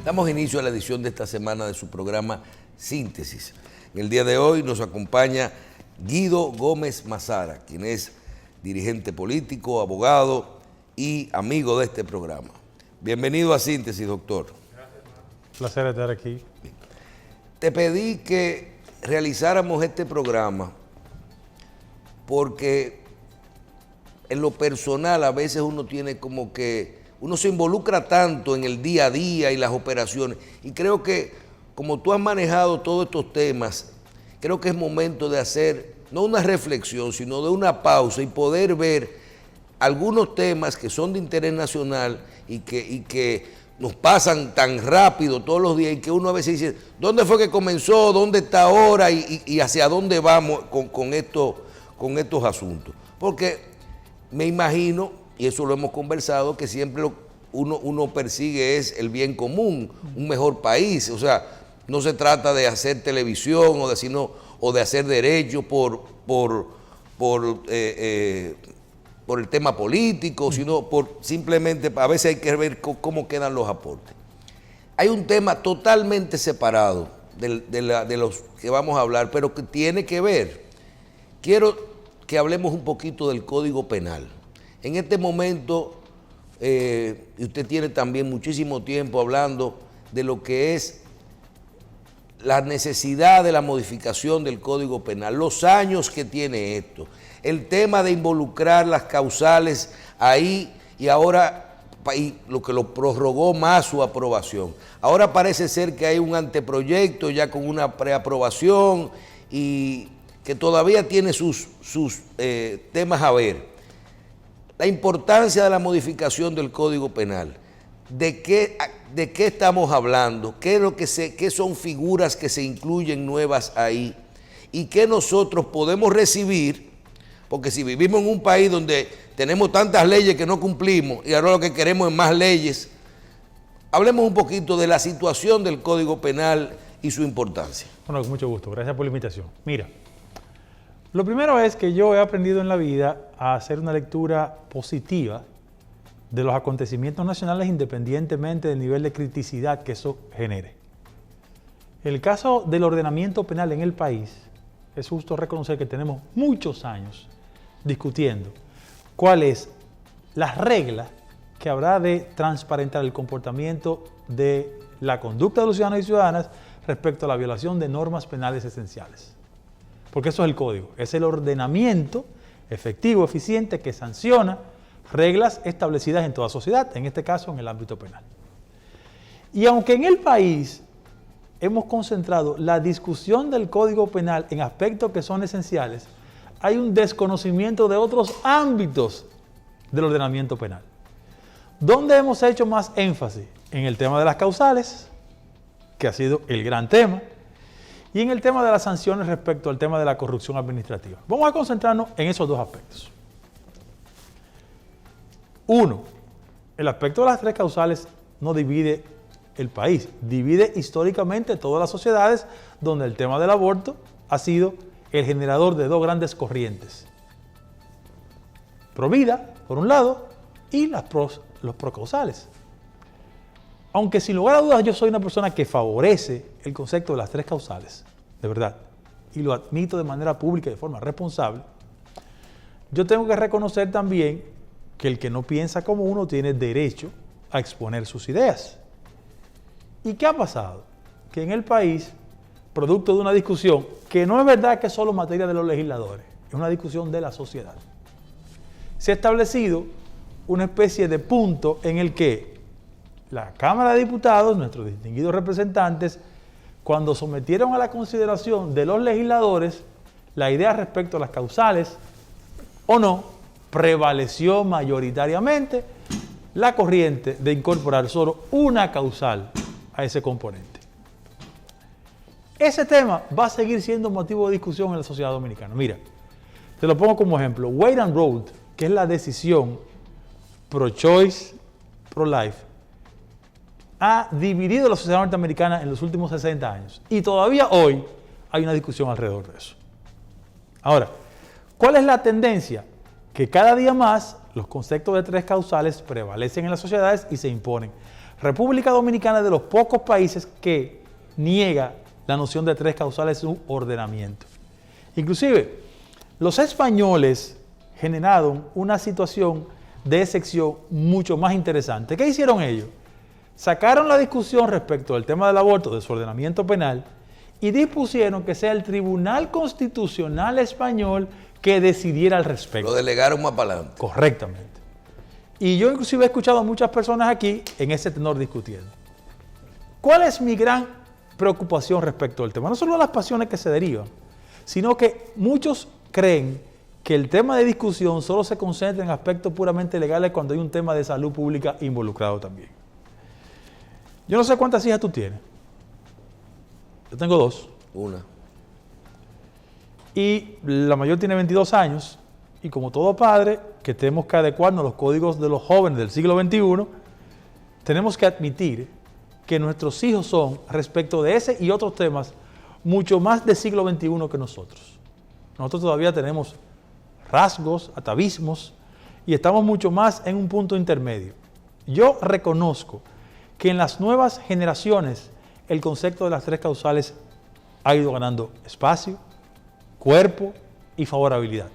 Damos inicio a la edición de esta semana de su programa Síntesis. En el día de hoy nos acompaña Guido Gómez Mazara, quien es dirigente político, abogado y amigo de este programa. Bienvenido a Síntesis, doctor. Gracias, un placer estar aquí. Te pedí que realizáramos este programa porque en lo personal a veces uno tiene como que, uno se involucra tanto en el día a día y las operaciones, y creo que como tú has manejado todos estos temas, creo que es momento de hacer no una reflexión, sino de una pausa y poder ver algunos temas que son de interés nacional y que nos pasan tan rápido todos los días, y que uno a veces dice, ¿dónde fue que comenzó? ¿Dónde está ahora? Y hacia dónde vamos con estos asuntos. Porque me imagino, y eso lo hemos conversado, que siempre uno persigue es el bien común, un mejor país. O sea, no se trata de hacer televisión o de hacer derecho por el tema político, sino simplemente a veces hay que ver cómo quedan los aportes. Hay un tema totalmente separado de los que vamos a hablar, pero que tiene que ver. Quiero que hablemos un poquito del Código Penal. En este momento, y usted tiene también muchísimo tiempo hablando de lo que es la necesidad de la modificación del Código Penal, los años que tiene esto, el tema de involucrar las causales ahí, y ahora lo que lo prorrogó más su aprobación. Ahora parece ser que hay un anteproyecto ya con una preaprobación y que todavía tiene sus temas a ver. La importancia de la modificación del Código Penal. ¿De qué estamos hablando? ¿Qué son figuras que se incluyen nuevas ahí? ¿Y qué nosotros podemos recibir? Porque si vivimos en un país donde tenemos tantas leyes que no cumplimos y ahora lo que queremos es más leyes, hablemos un poquito de la situación del Código Penal y su importancia. Bueno, con mucho gusto. Gracias por la invitación. Mira, lo primero es que yo he aprendido en la vida a hacer una lectura positiva de los acontecimientos nacionales independientemente del nivel de criticidad que eso genere. El caso del ordenamiento penal en el país, es justo reconocer que tenemos muchos años discutiendo cuáles las reglas que habrá de transparentar el comportamiento de la conducta de los ciudadanos y ciudadanas respecto a la violación de normas penales esenciales. Porque eso es el código, es el ordenamiento efectivo, eficiente, que sanciona reglas establecidas en toda sociedad, en este caso en el ámbito penal. Y aunque en el país hemos concentrado la discusión del Código Penal en aspectos que son esenciales, hay un desconocimiento de otros ámbitos del ordenamiento penal. ¿Dónde hemos hecho más énfasis? En el tema de las causales, que ha sido el gran tema, y en el tema de las sanciones respecto al tema de la corrupción administrativa. Vamos a concentrarnos en esos dos aspectos. Uno, el aspecto de las tres causales no divide el país, divide históricamente todas las sociedades donde el tema del aborto ha sido el generador de dos grandes corrientes. Provida, por un lado, y los procausales. Aunque sin lugar a dudas yo soy una persona que favorece el concepto de las tres causales, de verdad, y lo admito de manera pública y de forma responsable, yo tengo que reconocer también que el que no piensa como uno tiene derecho a exponer sus ideas. ¿Y qué ha pasado? Que en el país, producto de una discusión, que no es verdad que es solo materia de los legisladores, es una discusión de la sociedad, se ha establecido una especie de punto en el que la Cámara de Diputados, nuestros distinguidos representantes, cuando sometieron a la consideración de los legisladores la idea respecto a las causales o no, prevaleció mayoritariamente la corriente de incorporar solo una causal a ese componente. Ese tema va a seguir siendo motivo de discusión en la sociedad dominicana. Mira, te lo pongo como ejemplo. Wade and Road, que es la decisión pro-choice, pro-life, ha dividido la sociedad norteamericana en los últimos 60 años. Y todavía hoy hay una discusión alrededor de eso. Ahora, ¿cuál es la tendencia? Que cada día más los conceptos de tres causales prevalecen en las sociedades y se imponen. República Dominicana es de los pocos países que niega la noción de tres causales en su ordenamiento. Inclusive, los españoles generaron una situación de excepción mucho más interesante. ¿Qué hicieron ellos? Sacaron la discusión respecto al tema del aborto de su ordenamiento penal y dispusieron que sea el Tribunal Constitucional Español que decidiera al respecto. Lo delegaron más para adelante. Correctamente. Y yo inclusive he escuchado a muchas personas aquí en ese tenor discutiendo. ¿Cuál es mi gran preocupación respecto al tema? No solo las pasiones que se derivan, sino que muchos creen que el tema de discusión solo se concentra en aspectos puramente legales cuando hay un tema de salud pública involucrado también. Yo no sé cuántas hijas tú tienes. Yo tengo 2. Una. Y la mayor tiene 22 años. Y como todo padre, que tenemos que adecuarnos a los códigos de los jóvenes del siglo XXI, tenemos que admitir que nuestros hijos son, respecto de ese y otros temas, mucho más del siglo XXI que nosotros. Nosotros todavía tenemos rasgos, atavismos, y estamos mucho más en un punto intermedio. Yo reconozco que en las nuevas generaciones el concepto de las tres causales ha ido ganando espacio, cuerpo y favorabilidad.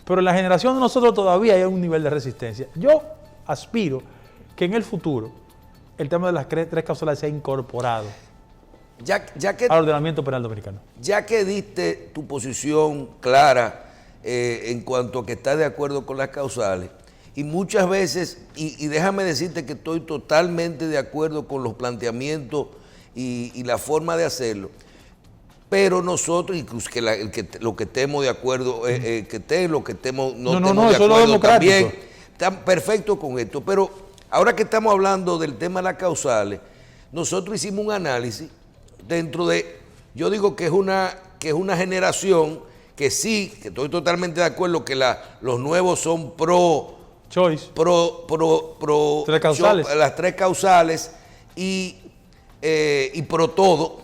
Pero en la generación de nosotros todavía hay un nivel de resistencia. Yo aspiro que en el futuro el tema de las tres causales sea incorporado al ordenamiento penal dominicano. Ya que diste tu posición clara en cuanto a que estás de acuerdo con las causales, y muchas veces, y déjame decirte que estoy totalmente de acuerdo con los planteamientos y la forma de hacerlo, pero nosotros, incluso lo que estemos de acuerdo, que estén, lo que estemos no estemos de acuerdo también, están perfectos con esto. Pero ahora que estamos hablando del tema de las causales, nosotros hicimos un análisis dentro de, yo digo que es una generación que sí, que estoy totalmente de acuerdo que los nuevos son tres causales. Las tres causales y pro todo.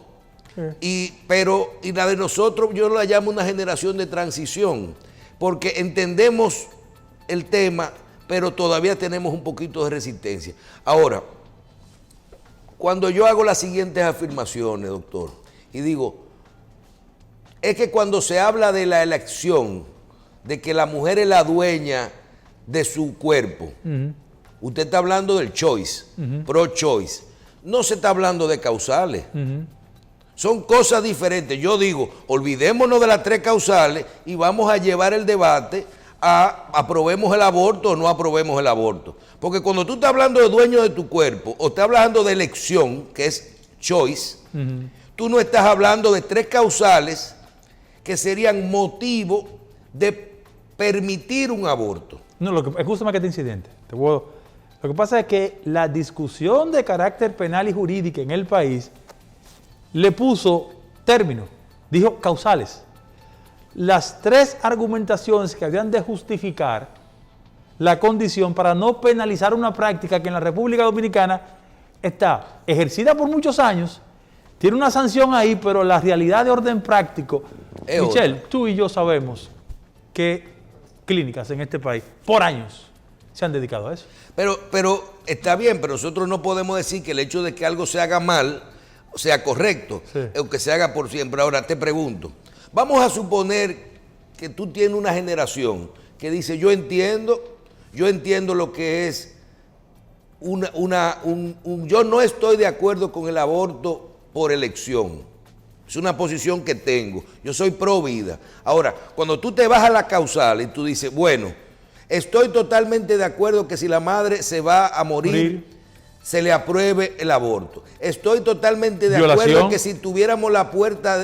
Pero la de nosotros yo la llamo una generación de transición, porque entendemos el tema, pero todavía tenemos un poquito de resistencia. Ahora, cuando yo hago las siguientes afirmaciones, doctor, y digo, es que cuando se habla de la elección, de que la mujer es la dueña de su cuerpo, usted está hablando del choice, pro-choice, no se está hablando de causales. Son cosas diferentes. Yo digo, olvidémonos de las tres causales y vamos a llevar el debate a aprobemos el aborto o no aprobemos el aborto. Porque cuando tú estás hablando de dueño de tu cuerpo o estás hablando de elección, que es choice, tú no estás hablando de tres causales que serían motivo de permitir un aborto. No, escúchame que este incidente. Lo que pasa es que la discusión de carácter penal y jurídico en el país le puso términos, dijo causales. Las tres argumentaciones que habían de justificar la condición para no penalizar una práctica que en la República Dominicana está ejercida por muchos años, tiene una sanción ahí, pero la realidad de orden práctico, Michelle, tú y yo sabemos que clínicas en este país por años se han dedicado a eso. Pero está bien, pero nosotros no podemos decir que el hecho de que algo se haga mal sea correcto, o que se haga por siempre. Ahora te pregunto, vamos a suponer que tú tienes una generación que dice, yo entiendo lo que es yo no estoy de acuerdo con el aborto por elección. Es una posición que tengo. Yo soy pro vida. Ahora, cuando tú te vas a la causal y tú dices, bueno, estoy totalmente de acuerdo que si la madre se va a morir, se le apruebe el aborto. Estoy totalmente de acuerdo que si tuviéramos la puerta,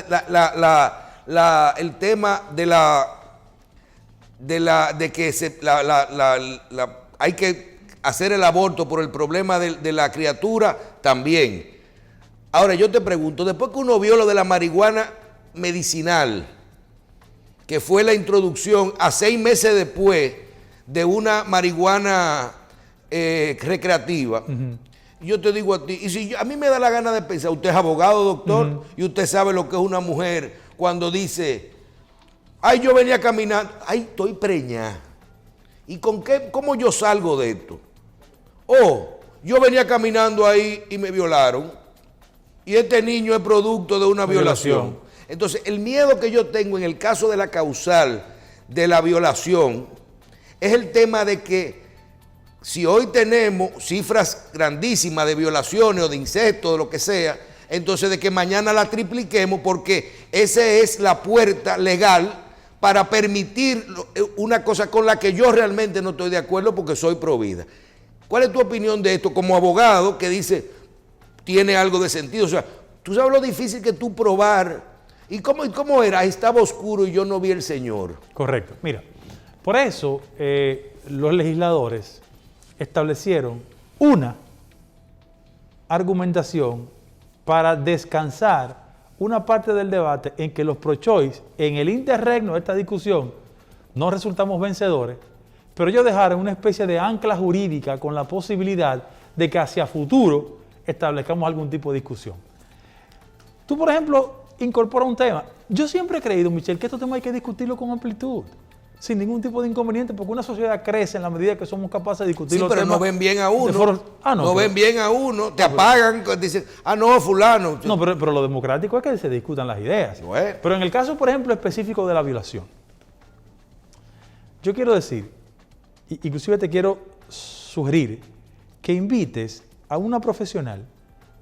el tema de que hay que hacer el aborto por el problema de la criatura, también. Ahora yo te pregunto, después que uno vio lo de la marihuana medicinal, que fue la introducción a 6 meses después de una marihuana recreativa, yo te digo a ti, y si a mí me da la gana de pensar, usted es abogado, doctor, y usted sabe lo que es una mujer cuando dice, ay, yo venía caminando, ay, estoy preñada, ¿y cómo yo salgo de esto? yo venía caminando ahí y me violaron, y este niño es producto de una violación. Entonces, el miedo que yo tengo en el caso de la causal de la violación es el tema de que si hoy tenemos cifras grandísimas de violaciones o de incesto, de lo que sea, entonces de que mañana la tripliquemos, porque esa es la puerta legal para permitir una cosa con la que yo realmente no estoy de acuerdo porque soy pro vida. ¿Cuál es tu opinión de esto como abogado que dice tiene algo de sentido? O sea, tú sabes lo difícil que tú probar. ¿Y cómo era? Estaba oscuro y yo no vi el Señor. Correcto. Mira, por eso los legisladores establecieron una argumentación para descansar una parte del debate en que los pro-choice, en el interregno de esta discusión, no resultamos vencedores, pero ellos dejaron una especie de ancla jurídica con la posibilidad de que hacia futuro establezcamos algún tipo de discusión. Tú, por ejemplo, incorporas un tema. Yo siempre he creído, Michelle, que estos temas hay que discutirlo con amplitud, sin ningún tipo de inconveniente, porque una sociedad crece en la medida que somos capaces de discutir los temas. Sí, pero no ven bien a uno. No ven bien a uno, te apagan, dicen, no, fulano. No, pero lo democrático es que se discutan las ideas. Bueno. Pero en el caso, por ejemplo, específico de la violación, yo quiero decir, inclusive te quiero sugerir que invites a una profesional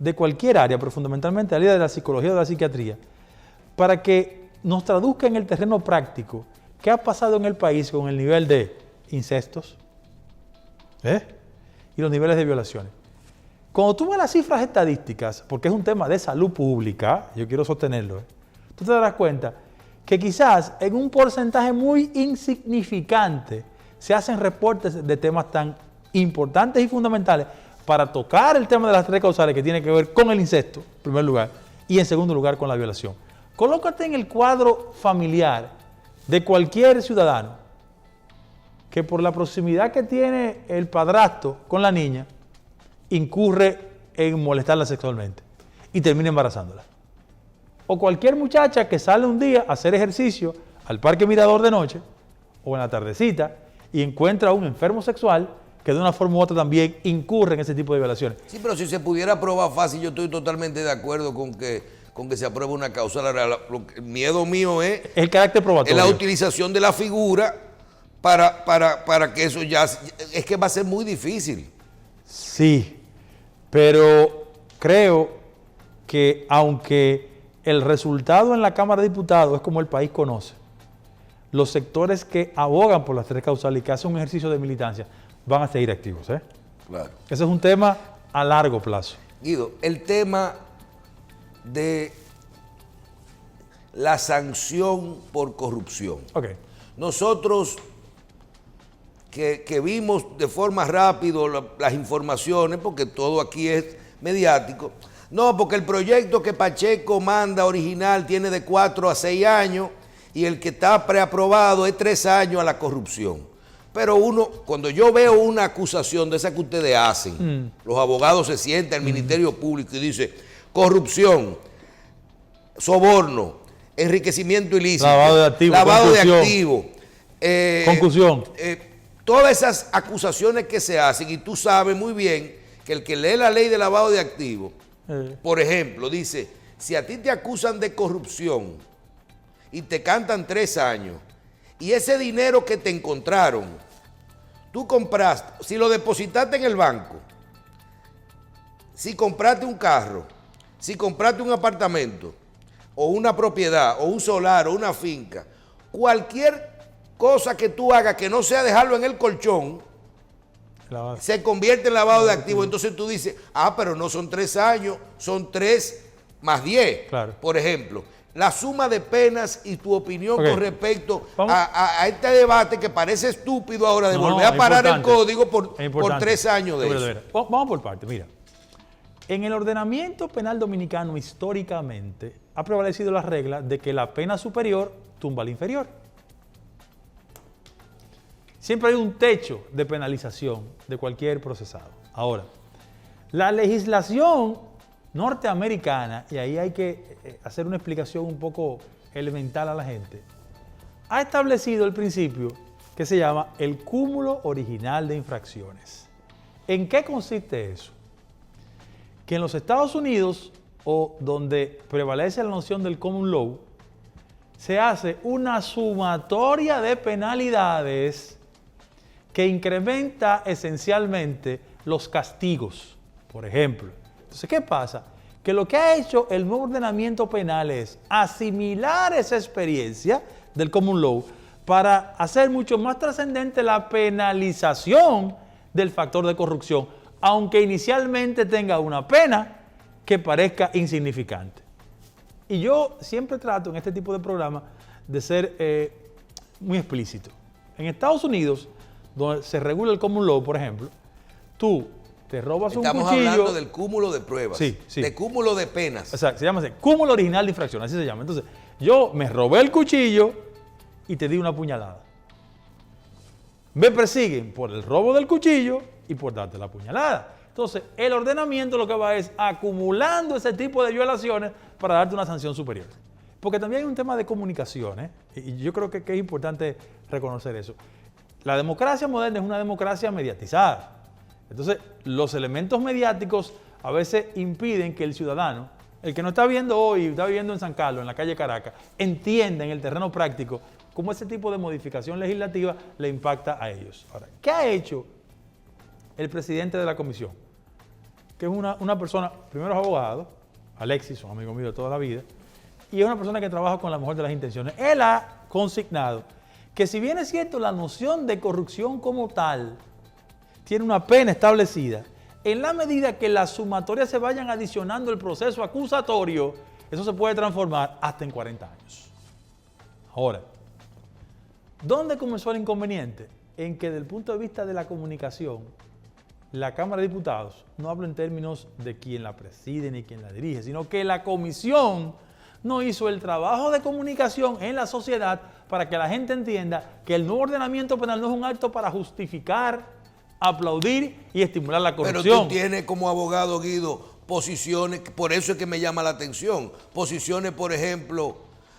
de cualquier área, pero fundamentalmente al área de la psicología o de la psiquiatría, para que nos traduzca en el terreno práctico qué ha pasado en el país con el nivel de incestos y los niveles de violaciones. Cuando tú ves las cifras estadísticas, porque es un tema de salud pública, yo quiero sostenerlo, tú te darás cuenta que quizás en un porcentaje muy insignificante se hacen reportes de temas tan importantes y fundamentales para tocar el tema de las tres causales que tiene que ver con el incesto, en primer lugar, y en segundo lugar con la violación. Colócate en el cuadro familiar de cualquier ciudadano que por la proximidad que tiene el padrastro con la niña, incurre en molestarla sexualmente y termina embarazándola. O cualquier muchacha que sale un día a hacer ejercicio al Parque Mirador de noche o en la tardecita y encuentra a un enfermo sexual que de una forma u otra también incurre en ese tipo de violaciones. Sí, pero si se pudiera probar fácil, yo estoy totalmente de acuerdo con que se apruebe una causal. Ahora, el miedo mío es el carácter probatorio. Es la utilización de la figura para que eso ya... Es que va a ser muy difícil. Sí, pero creo que aunque el resultado en la Cámara de Diputados es como el país conoce, los sectores que abogan por las tres causales y que hacen un ejercicio de militancia van a seguir activos. Claro. Ese es un tema a largo plazo. Guido, el tema de la sanción por corrupción. Okay. Nosotros que vimos de forma rápida las informaciones, porque todo aquí es mediático, no, porque el proyecto que Pacheco manda original tiene de 4 a 6 años y el que está preaprobado es 3 años a la corrupción. Pero cuando yo veo una acusación de esa que ustedes hacen, los abogados se sientan al Ministerio Público y dice corrupción, soborno, enriquecimiento ilícito, lavado de activos, concusión. Todas esas acusaciones que se hacen, y tú sabes muy bien que el que lee la ley de lavado de activos, por ejemplo, dice, si a ti te acusan de corrupción y te cantan 3 años, y ese dinero que te encontraron, tú compraste, si lo depositaste en el banco, si compraste un carro, si compraste un apartamento, o una propiedad, o un solar, o una finca, cualquier cosa que tú hagas que no sea dejarlo en el colchón, se convierte en lavado de activos. Entonces tú dices, pero no son 3 años, son 3 más 10. Claro. Por ejemplo, la suma de penas y tu opinión con respecto a este debate que parece estúpido ahora de volver a parar el código por 3 años de eso. Vamos por partes, mira. En el ordenamiento penal dominicano, históricamente, ha prevalecido la regla de que la pena superior tumba la inferior. Siempre hay un techo de penalización de cualquier procesado. Ahora, la legislación norteamericana, y ahí hay que hacer una explicación un poco elemental a la gente, ha establecido el principio que se llama el cúmulo original de infracciones. ¿En qué consiste eso? Que en los Estados Unidos, o donde prevalece la noción del common law, se hace una sumatoria de penalidades que incrementa esencialmente los castigos, por ejemplo. Entonces, ¿qué pasa? Que lo que ha hecho el nuevo ordenamiento penal es asimilar esa experiencia del common law para hacer mucho más trascendente la penalización del factor de corrupción, aunque inicialmente tenga una pena que parezca insignificante. Y yo siempre trato en este tipo de programas de ser muy explícito. En Estados Unidos, donde se regula el common law, por ejemplo, tú te robas un cuchillo. Estamos hablando del cúmulo de pruebas, sí. de cúmulo de penas. O sea, se llama así, cúmulo original de infracción, así se llama. Entonces, yo me robé el cuchillo y te di una puñalada. Me persiguen por el robo del cuchillo y por darte la puñalada. Entonces, el ordenamiento lo que va es acumulando ese tipo de violaciones para darte una sanción superior. Porque también hay un tema de comunicación, y yo creo que es importante reconocer eso. La democracia moderna es una democracia mediatizada. Entonces, los elementos mediáticos a veces impiden que el ciudadano, el que no está viendo hoy, está viviendo en San Carlos, en la calle Caracas, entienda en el terreno práctico cómo ese tipo de modificación legislativa le impacta a ellos. Ahora, ¿qué ha hecho el presidente de la comisión? Que es una persona, primero es abogado, Alexis, un amigo mío de toda la vida, y es una persona que trabaja con la mejor de las intenciones. Él ha consignado que si bien es cierto la noción de corrupción como tal tiene una pena establecida, en la medida que las sumatorias se vayan adicionando el proceso acusatorio, eso se puede transformar hasta en 40 años. Ahora, ¿dónde comenzó el inconveniente? En que desde el punto de vista de la comunicación, la Cámara de Diputados, no hablo en términos de quién la preside ni quién la dirige, sino que la comisión no hizo el trabajo de comunicación en la sociedad para que la gente entienda que el nuevo ordenamiento penal no es un acto para justificar, aplaudir y estimular la corrupción. Pero tú tienes como abogado, Guido, posiciones, por eso es que me llama la atención, posiciones, por ejemplo,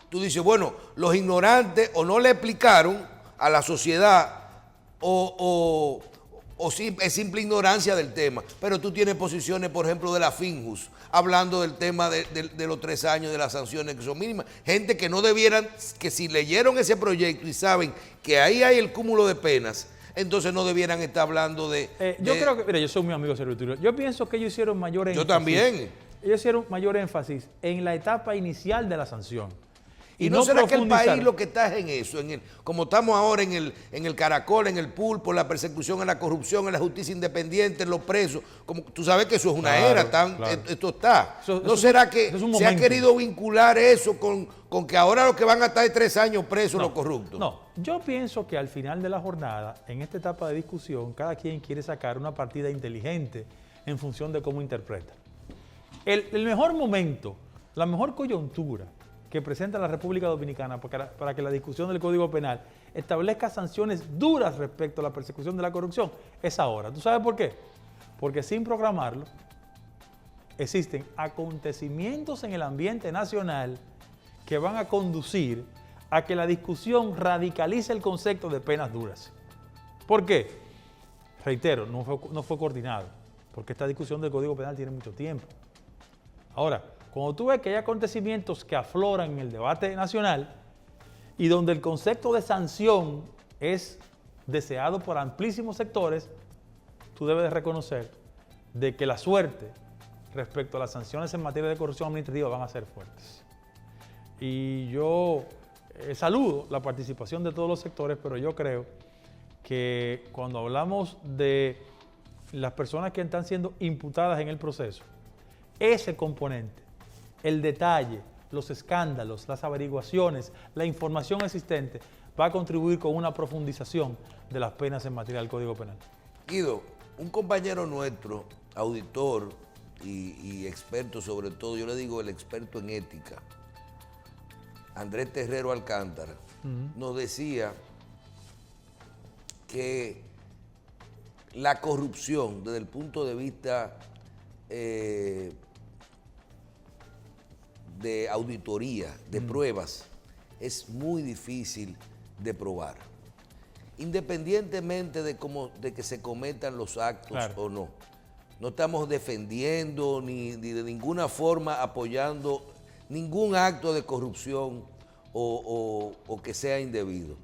tú dices, bueno, los ignorantes o no le explicaron a la sociedad o sí, es simple ignorancia del tema, pero tú tienes posiciones, por ejemplo, de la Finjus, hablando del tema de los 3 años de las sanciones que son mínimas, gente que no debieran, que si leyeron ese proyecto y saben que ahí hay el cúmulo de penas, entonces no debieran estar hablando yo creo que, mira, yo soy muy amigo de Serviturio, yo pienso que ellos hicieron mayor énfasis. Yo también. Ellos hicieron mayor énfasis en la etapa inicial de la sanción. ¿Y no será que el país lo que está es en eso? Como estamos ahora en el caracol, en el pulpo, la persecución a la corrupción, en la justicia independiente, en los presos. Como, tú sabes que eso es una era, esto está. ¿No será que se ha querido vincular eso con que ahora los que van a estar 3 años presos los corruptos? No, yo pienso que al final de la jornada, en esta etapa de discusión, cada quien quiere sacar una partida inteligente en función de cómo interpreta. El mejor momento, la mejor coyuntura que presenta la República Dominicana para que la discusión del Código Penal establezca sanciones duras respecto a la persecución de la corrupción es ahora. ¿Tú sabes por qué? Porque sin programarlo existen acontecimientos en el ambiente nacional que van a conducir a que la discusión radicalice el concepto de penas duras. ¿Por qué? Reitero, no fue coordinado, porque esta discusión del Código Penal tiene mucho tiempo. Ahora, cuando tú ves que hay acontecimientos que afloran en el debate nacional y donde el concepto de sanción es deseado por amplísimos sectores, tú debes de reconocer de que la suerte respecto a las sanciones en materia de corrupción administrativa van a ser fuertes. Y yo saludo la participación de todos los sectores, pero yo creo que cuando hablamos de las personas que están siendo imputadas en el proceso, ese componente, el detalle, los escándalos, las averiguaciones, la información existente, va a contribuir con una profundización de las penas en materia del Código Penal. Guido, un compañero nuestro, auditor y experto sobre todo, yo le digo el experto en ética, Andrés Terrero Alcántara, nos decía que la corrupción desde el punto de vista de auditoría, de pruebas, es muy difícil de probar. independientemente de que se cometan los actos Claro. o no. No estamos defendiendo ni de ninguna forma apoyando ningún acto de corrupción o que sea indebido.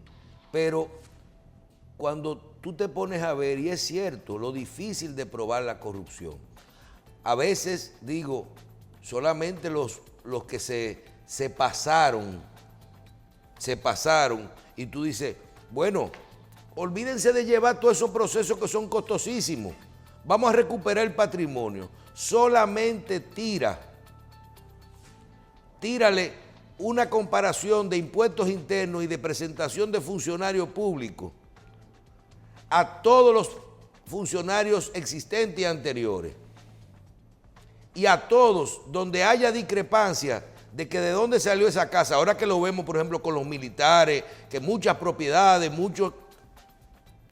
Pero cuando tú te pones a ver, y es cierto, lo difícil de probar la corrupción, a veces digo, solamente los que se pasaron, y tú dices, bueno, olvídense de llevar todos esos procesos que son costosísimos, vamos a recuperar el patrimonio, solamente tírale una comparación de impuestos internos y de presentación de funcionarios públicos a todos los funcionarios existentes y anteriores. Y a todos, donde haya discrepancia de que de dónde salió esa casa, ahora que lo vemos, por ejemplo, con los militares, que muchas propiedades, muchos...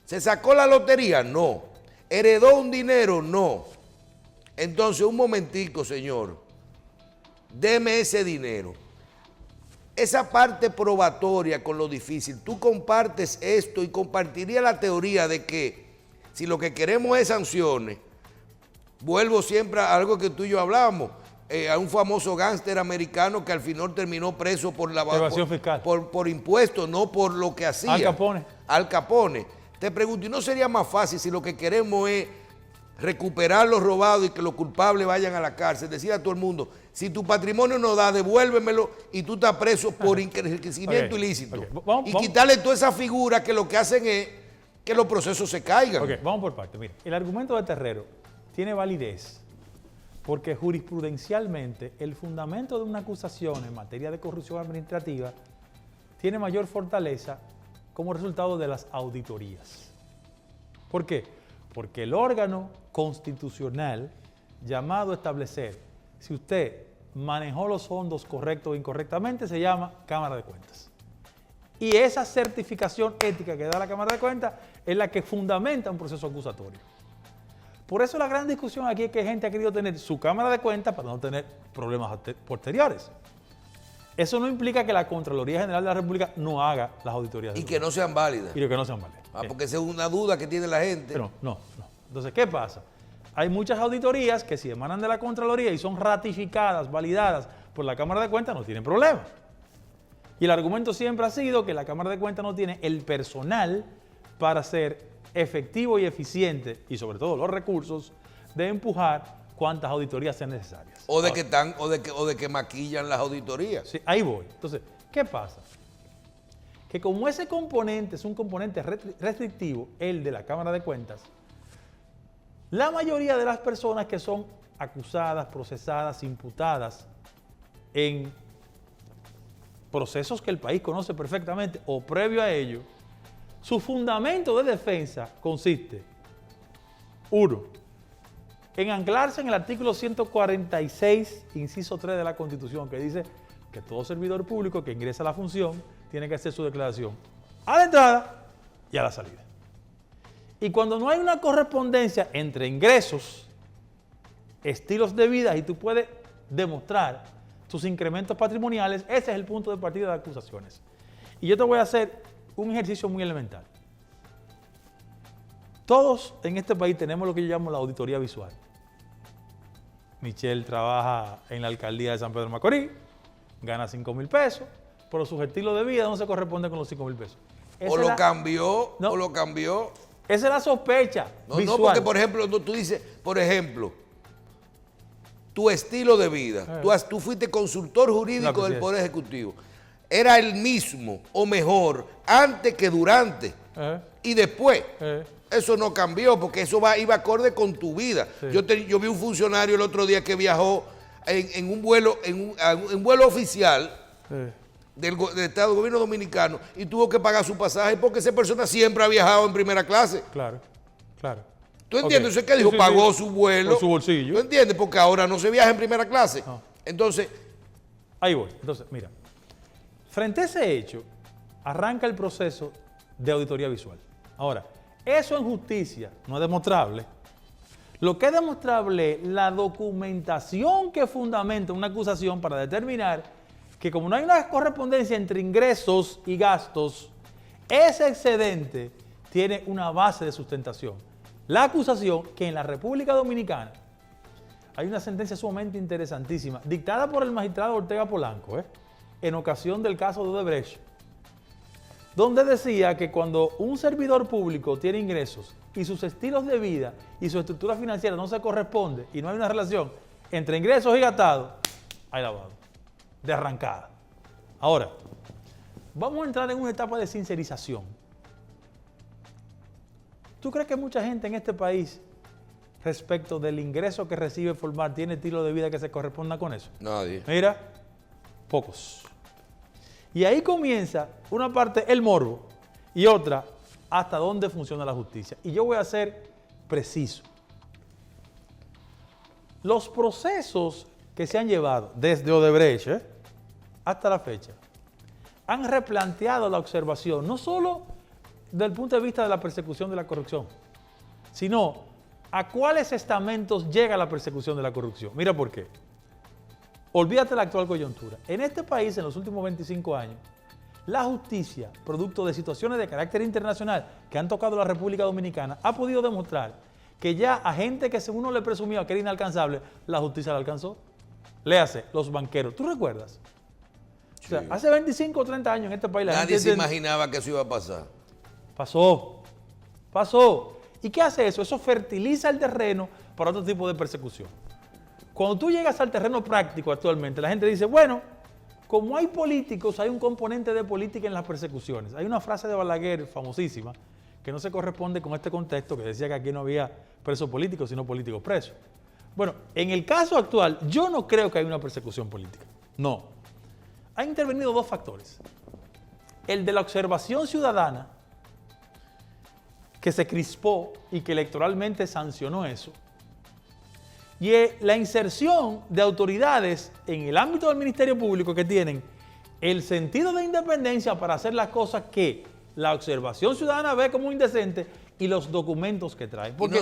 ¿Se sacó la lotería? No. ¿Heredó un dinero? No. Entonces, un momentico, señor, deme ese dinero. Esa parte probatoria con lo difícil, tú compartes esto y compartiría la teoría de que si lo que queremos es sanciones, vuelvo siempre a algo que tú y yo hablamos, a un famoso gángster americano que al final terminó preso por la evasión fiscal, por impuestos, no por lo que hacía. Al Capone. Al Capone. Te pregunto, ¿y no sería más fácil si lo que queremos es recuperar lo robado y que los culpables vayan a la cárcel? Decir a todo el mundo, si tu patrimonio no da, devuélvemelo y tú estás preso por enriquecimiento ilícito. Vamos. Quitarle toda esa figura que lo que hacen es que los procesos se caigan. Ok, vamos por partes. Mira, el argumento de Terrero tiene validez porque jurisprudencialmente el fundamento de una acusación en materia de corrupción administrativa tiene mayor fortaleza como resultado de las auditorías. ¿Por qué? Porque el órgano constitucional llamado a establecer si usted manejó los fondos correctos o incorrectamente se llama Cámara de Cuentas. Y esa certificación ética que da la Cámara de Cuentas es la que fundamenta un proceso acusatorio. Por eso la gran discusión aquí es que gente ha querido tener su Cámara de Cuentas para no tener problemas posteriores. Eso no implica que la Contraloría General de la República no haga las auditorías. Y que no sean válidas. Y que no sean válidas. Porque esa es una duda que tiene la gente. Pero no. Entonces, ¿qué pasa? Hay muchas auditorías que si emanan de la Contraloría y son ratificadas, validadas por la Cámara de Cuentas, no tienen problema. Y el argumento siempre ha sido que la Cámara de Cuentas no tiene el personal para ser efectivo y eficiente, y sobre todo los recursos, de empujar cuantas auditorías sean necesarias. O de que maquillan las auditorías. Sí, ahí voy. Entonces, ¿qué pasa? Que como ese componente es un componente restrictivo, el de la Cámara de Cuentas, la mayoría de las personas que son acusadas, procesadas, imputadas en procesos que el país conoce perfectamente o previo a ello, su fundamento de defensa consiste, 1, en anclarse en el artículo 146, inciso 3 de la Constitución, que dice que todo servidor público que ingresa a la función tiene que hacer su declaración a la entrada y a la salida. Y cuando no hay una correspondencia entre ingresos, estilos de vida y tú puedes demostrar tus incrementos patrimoniales, ese es el punto de partida de acusaciones. Y yo te voy a hacer un ejercicio muy elemental. Todos en este país tenemos lo que yo llamo la auditoría visual. Michelle trabaja en la alcaldía de San Pedro de Macorís, gana 5,000 pesos, pero su estilo de vida no se corresponde con los 5,000 pesos. O lo cambió. Esa es la sospecha visual. No, porque por ejemplo, tú dices, por ejemplo, tu estilo de vida, tú fuiste consultor jurídico del Poder Ejecutivo, era el mismo o mejor antes que durante y después. Eso no cambió porque eso iba acorde con tu vida. Sí. Yo vi un funcionario el otro día que viajó en un vuelo oficial del Estado del Gobierno Dominicano y tuvo que pagar su pasaje porque esa persona siempre ha viajado en primera clase. Claro. ¿Tú entiendes? Eso es que dijo, pagó su vuelo. Por su bolsillo. ¿Tú entiendes? Porque ahora no se viaja en primera clase. No. Entonces... Ahí voy. Entonces, mira. Frente a ese hecho, arranca el proceso de auditoría visual. Ahora, eso en justicia no es demostrable. Lo que es demostrable es la documentación que fundamenta una acusación para determinar que como no hay una correspondencia entre ingresos y gastos, ese excedente tiene una base de sustentación. La acusación que en la República Dominicana hay una sentencia sumamente interesantísima, dictada por el magistrado Ortega Polanco, en ocasión del caso de Odebrecht, donde decía que cuando un servidor público tiene ingresos y sus estilos de vida y su estructura financiera no se corresponde y no hay una relación entre ingresos y gastados, hay lavado, de arrancada. Ahora, vamos a entrar en una etapa de sincerización. ¿Tú crees que mucha gente en este país, respecto del ingreso que recibe formar, tiene estilo de vida que se corresponda con eso? Nadie. Mira, pocos. Y ahí comienza una parte, el morbo, y otra, hasta dónde funciona la justicia. Y yo voy a ser preciso. Los procesos que se han llevado desde Odebrecht hasta la fecha han replanteado la observación, no solo desde el punto de vista de la persecución de la corrupción, sino a cuáles estamentos llega la persecución de la corrupción. Mira por qué. Olvídate de la actual coyuntura. En este país, en los últimos 25 años, la justicia, producto de situaciones de carácter internacional que han tocado la República Dominicana, ha podido demostrar que ya a gente que según uno le presumía que era inalcanzable, la justicia la alcanzó. Léase, los banqueros. ¿Tú recuerdas? Sí. O sea, hace 25 o 30 años en este país Nadie se imaginaba que eso iba a pasar. Pasó. ¿Y qué hace eso? Eso fertiliza el terreno para otro tipo de persecución. Cuando tú llegas al terreno práctico actualmente, la gente dice, bueno, como hay políticos, hay un componente de política en las persecuciones. Hay una frase de Balaguer famosísima que no se corresponde con este contexto, que decía que aquí no había presos políticos, sino políticos presos. Bueno, en el caso actual, yo no creo que haya una persecución política. No. Han intervenido dos factores. El de la observación ciudadana, que se crispó y que electoralmente sancionó eso, y la inserción de autoridades en el ámbito del Ministerio Público que tienen el sentido de independencia para hacer las cosas que la observación ciudadana ve como indecente y los documentos que traen. Porque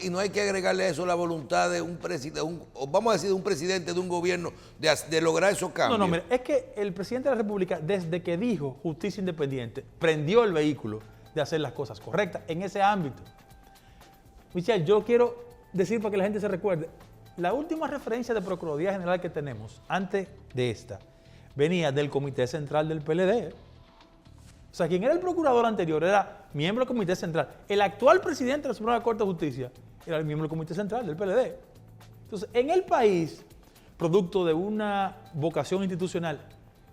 y no hay que agregarle a eso la voluntad de un presidente, vamos a decir de un presidente de un gobierno de lograr esos cambios. No, mira, es que el presidente de la República, desde que dijo justicia independiente, prendió el vehículo de hacer las cosas correctas en ese ámbito. Michelle, yo quiero decir para que la gente se recuerde, la última referencia de Procuraduría General que tenemos, antes de esta, venía del Comité Central del PLD. O sea, quien era el procurador anterior era miembro del Comité Central. El actual presidente de la Suprema Corte de Justicia era el miembro del Comité Central del PLD. Entonces, en el país, producto de una vocación institucional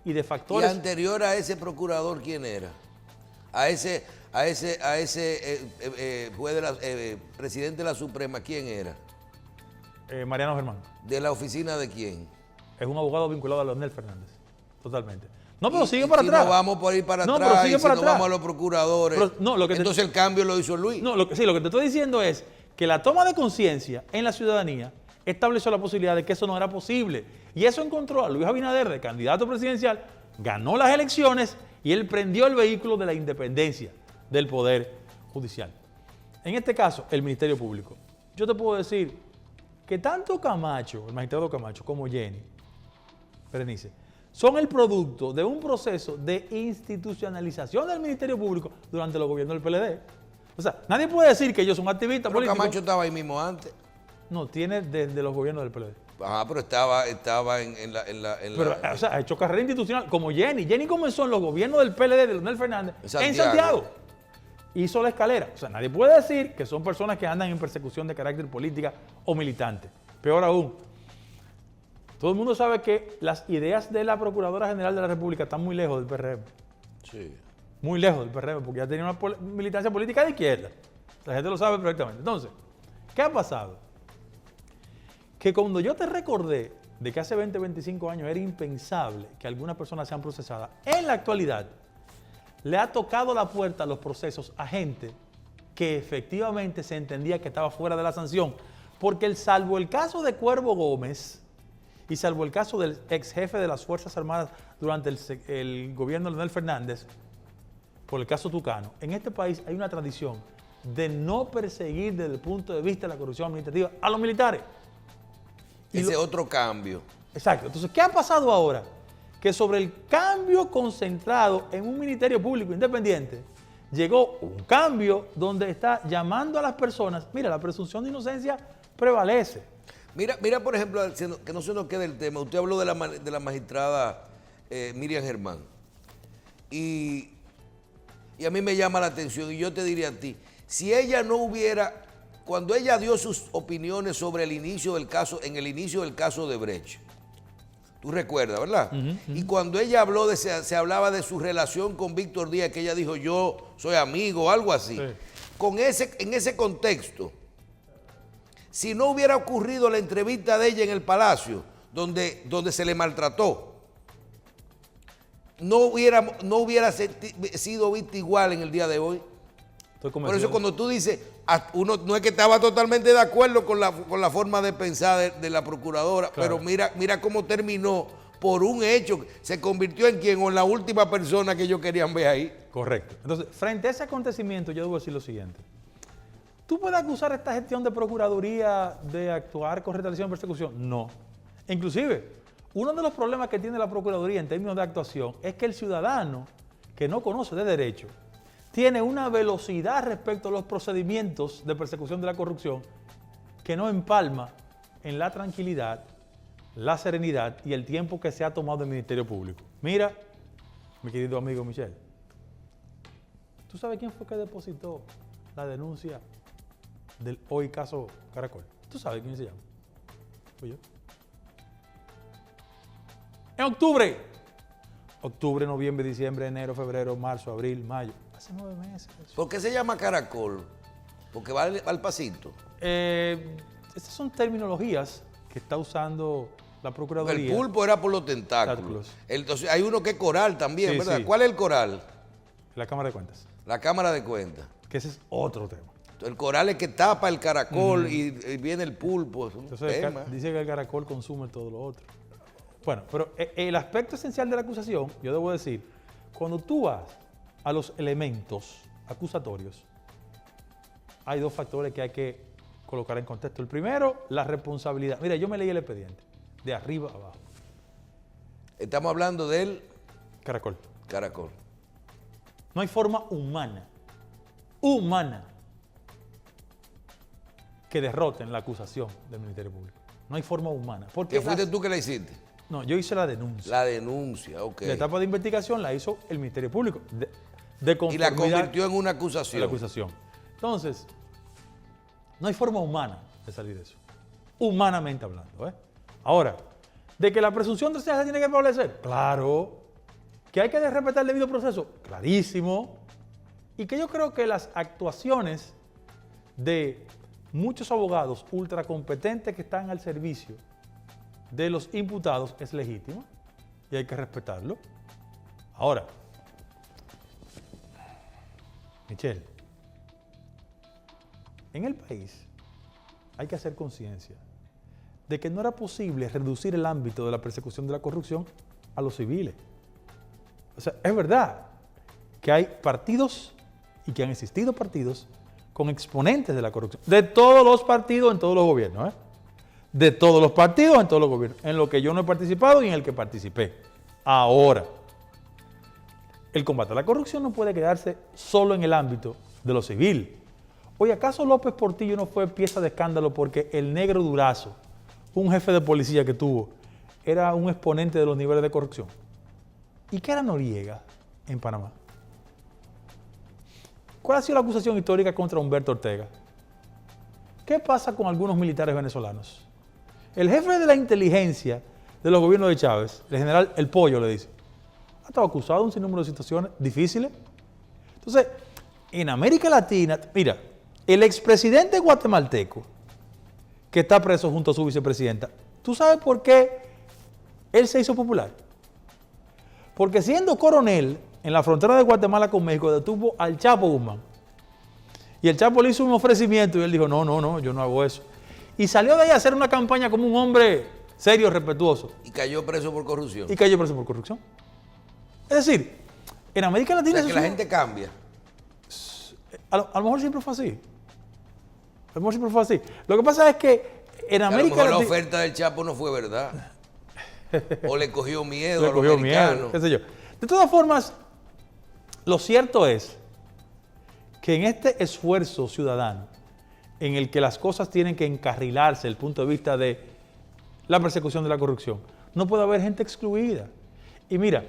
y de factores... ¿Y anterior a ese procurador quién era? A ese presidente de la Suprema, ¿quién era? Mariano Germán. ¿De la oficina de quién? Es un abogado vinculado a Leonel Fernández, totalmente. No, pero sigue para atrás. Si no vamos por ir para no, atrás y si para no atrás. vamos a los procuradores, pero, no, entonces el cambio lo hizo Luis. No, lo que te estoy diciendo es que la toma de conciencia en la ciudadanía estableció la posibilidad de que eso no era posible. Y eso encontró a Luis Abinader de candidato presidencial, ganó las elecciones y él prendió el vehículo de la independencia del Poder Judicial. En este caso, el Ministerio Público. Yo te puedo decir que tanto Camacho, el magistrado Camacho, como Jenny Berenice, son el producto de un proceso de institucionalización del Ministerio Público durante los gobiernos del PLD. O sea, nadie puede decir que ellos son activistas políticos. Pero Camacho estaba ahí mismo antes. No, tiene desde los gobiernos del PLD. Ajá, pero estaba en la... Pero, o sea, ha hecho carrera institucional como Jenny. Jenny comenzó en los gobiernos del PLD de Leonel Fernández en Santiago. Hizo la escalera. O sea, nadie puede decir que son personas que andan en persecución de carácter política o militante. Peor aún, todo el mundo sabe que las ideas de la Procuradora General de la República están muy lejos del PRM. Sí. Muy lejos del PRM, porque ya tenía una militancia política de izquierda. La gente lo sabe perfectamente. Entonces, ¿qué ha pasado? Que cuando yo te recordé de que hace 20, 25 años era impensable que algunas personas sean procesadas, en la actualidad le ha tocado la puerta a los procesos a gente que efectivamente se entendía que estaba fuera de la sanción. Porque salvo el caso de Cuervo Gómez y salvo el caso del ex jefe de las Fuerzas Armadas durante el gobierno de Leonel Fernández, por el caso Tucano, en este país hay una tradición de no perseguir desde el punto de vista de la corrupción administrativa a los militares. Ese otro cambio. Exacto. Entonces, ¿qué ha pasado ahora? Que sobre el cambio concentrado en un Ministerio Público independiente, llegó un cambio donde está llamando a las personas, mira, la presunción de inocencia prevalece. Mira, por ejemplo, que no se nos quede el tema. Usted habló de la magistrada Miriam Germán. Y a mí me llama la atención, y yo te diría a ti, si ella no hubiera, cuando ella dio sus opiniones sobre el inicio del caso, en el inicio del caso de Brecht, tú recuerdas, ¿verdad? Y cuando ella habló se hablaba de su relación con Víctor Díaz, que ella dijo, yo soy amigo, algo así. Sí. En ese contexto, si no hubiera ocurrido la entrevista de ella en el Palacio, donde se le maltrató, no hubiera sido vista igual en el día de hoy. Por eso cuando tú dices, uno no es que estaba totalmente de acuerdo con la forma de pensar de la procuradora, claro, pero mira cómo terminó por un hecho, se convirtió en quien o en la última persona que ellos querían ver ahí. Correcto. Entonces, frente a ese acontecimiento, yo debo decir lo siguiente. ¿Tú puedes acusar a esta gestión de Procuraduría de actuar con retaliación y persecución? No. Inclusive, uno de los problemas que tiene la Procuraduría en términos de actuación es que el ciudadano que no conoce de derecho tiene una velocidad respecto a los procedimientos de persecución de la corrupción que no empalma en la tranquilidad, la serenidad y el tiempo que se ha tomado el Ministerio Público. Mira, mi querido amigo Michel, ¿tú sabes quién fue que depositó la denuncia del hoy caso Caracol? ¿Tú sabes quién se llama? Fui yo. En octubre, noviembre, diciembre, enero, febrero, marzo, abril, mayo. Hace 9 meses. ¿Por qué se llama Caracol? ¿Porque va al pasito? Estas son terminologías que está usando la Procuraduría. El pulpo era por los tentáculos. Entonces, hay uno que es coral también, sí, ¿verdad? Sí. ¿Cuál es el coral? La Cámara de Cuentas. La Cámara de Cuentas. Que ese es otro tema. El coral es que tapa el caracol y viene el pulpo. Es un tema. Dice que el caracol consume todo lo otro. Bueno, pero el aspecto esencial de la acusación, yo debo decir, cuando tú vas a los elementos acusatorios, hay 2 factores que hay que colocar en contexto. El primero, la responsabilidad. Mira, yo me leí el expediente, de arriba a abajo. Estamos hablando del Caracol. Caracol. No hay forma humana, que derroten la acusación del Ministerio Público. No hay forma humana. ¿Qué fuiste tú que la hiciste? No, yo hice la denuncia. La denuncia, ok. La etapa de investigación la hizo el Ministerio Público. Y la convirtió en una acusación. La acusación. Entonces, no hay forma humana de salir de eso. Humanamente hablando, ¿eh? Ahora, de que la presunción de inocencia tiene que prevalecer, claro. Que hay que respetar el debido proceso, clarísimo. Y que yo creo que las actuaciones de muchos abogados ultracompetentes que están al servicio de los imputados es legítima y hay que respetarlo. Ahora, Michelle, en el país hay que hacer conciencia de que no era posible reducir el ámbito de la persecución de la corrupción a los civiles. O sea, es verdad que hay partidos y que han existido partidos con exponentes de la corrupción, de todos los partidos en todos los gobiernos, ¿eh? De todos los partidos en todos los gobiernos, en lo que yo no he participado y en el que participé. Ahora, el combate a la corrupción no puede quedarse solo en el ámbito de lo civil. Oye, ¿acaso López Portillo no fue pieza de escándalo porque el negro Durazo, un jefe de policía que tuvo, era un exponente de los niveles de corrupción? ¿Y qué era Noriega en Panamá? ¿Cuál ha sido la acusación histórica contra Humberto Ortega? ¿Qué pasa con algunos militares venezolanos? El jefe de la inteligencia de los gobiernos de Chávez, el general El Pollo, le dice, ha estado acusado de un sinnúmero de situaciones difíciles. Entonces, en América Latina, mira, el expresidente guatemalteco, que está preso junto a su vicepresidenta, ¿tú sabes por qué él se hizo popular? Porque siendo coronel en la frontera de Guatemala con México, detuvo al Chapo Guzmán. Y el Chapo le hizo un ofrecimiento y él dijo, no, yo no hago eso. Y salió de ahí a hacer una campaña como un hombre serio, respetuoso. Y cayó preso por corrupción. Es decir, en América Latina... O sea, que la gente cambia. A lo mejor siempre fue así. Lo que pasa es que en América Latina... la oferta del Chapo no fue verdad. O le cogió miedo a los americanos. Qué sé yo. De todas formas, lo cierto es que en este esfuerzo ciudadano, en el que las cosas tienen que encarrilarse desde el punto de vista de la persecución de la corrupción, no puede haber gente excluida. Y mira,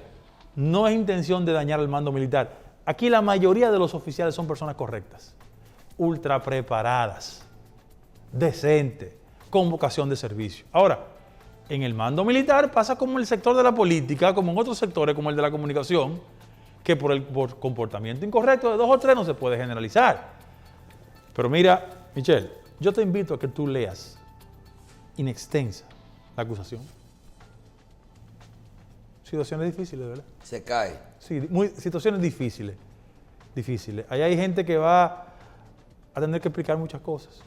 no es intención de dañar al mando militar. Aquí la mayoría de los oficiales son personas correctas, ultra preparadas, decentes, con vocación de servicio. Ahora, en el mando militar pasa como en el sector de la política, como en otros sectores, como el de la comunicación, que por comportamiento incorrecto de 2 o 3 no se puede generalizar. Pero mira, Michelle, yo te invito a que tú leas in extensa la acusación. Situaciones difíciles, ¿verdad? Se cae. Sí, situaciones difíciles. Ahí hay gente que va a tener que explicar muchas cosas.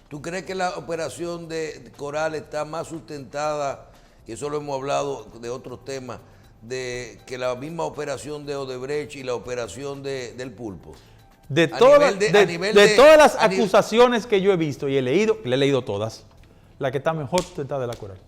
¿Tú crees que la operación de Coral está más sustentada, y eso lo hemos hablado de otros temas, de que la misma operación de Odebrecht y la operación del Pulpo? De todas las acusaciones que yo he visto y he leído, le he leído todas, la que está mejor sustentada es la Coral.